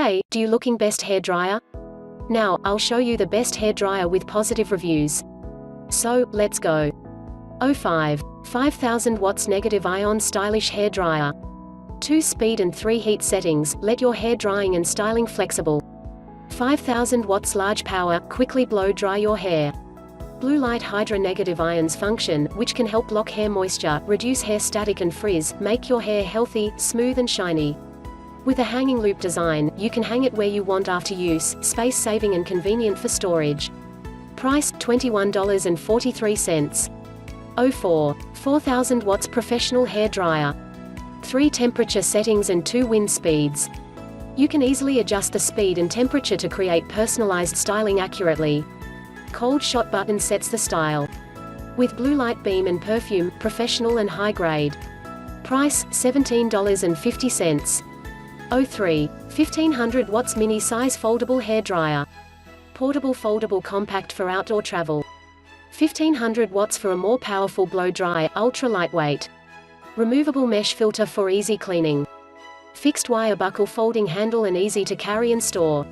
Hey, do you looking best hair dryer? Now, I'll show you the best hair dryer with positive reviews. So, let's go. 05. 5000 watts negative ion stylish hair dryer. 2 speed and 3 heat settings, let your hair drying and styling flexible. 5000 watts large power, quickly blow dry your hair. Blue light Hydra negative ions function, which can help lock hair moisture, reduce hair static and frizz, make your hair healthy, smooth and shiny. With a hanging loop design, you can hang it where you want after use, space saving and convenient for storage. Price, $21.43. 04. 4000 watts professional hair dryer. 3 temperature settings and 2 wind speeds. You can easily adjust the speed and temperature to create personalized styling accurately. Cold shot button sets the style. With blue light beam and perfume, professional and high grade. Price, $17.50. 03. 1500 watts mini size foldable hair dryer. Portable foldable compact for outdoor travel. 1500 watts for a more powerful blow dry, ultra lightweight. Removable mesh filter for easy cleaning. Fixed wire buckle folding handle and easy to carry and store.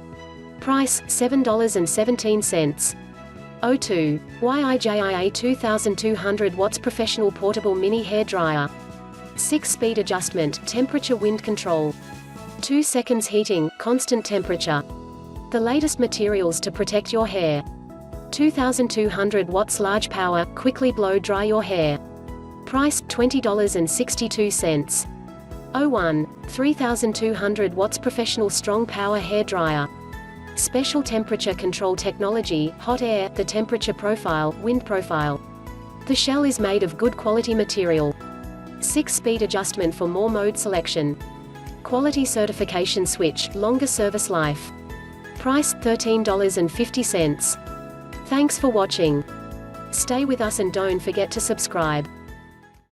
Price, $7.17. 02. YIJIA 2200 watts professional portable mini hair dryer. 6 speed adjustment, temperature wind control. 2 seconds heating, constant temperature. The latest materials to protect your hair. 2200 watts large power, quickly blow dry your hair. Price, $20.62. 01. 3200 watts professional strong power hair dryer. Special temperature control technology, hot air, the temperature profile, wind profile. The shell is made of good quality material. 6 speed adjustment for more mode selection. Quality certification switch, longer service life. Price, $13.50. Thanks for watching. Stay with us and don't forget to subscribe.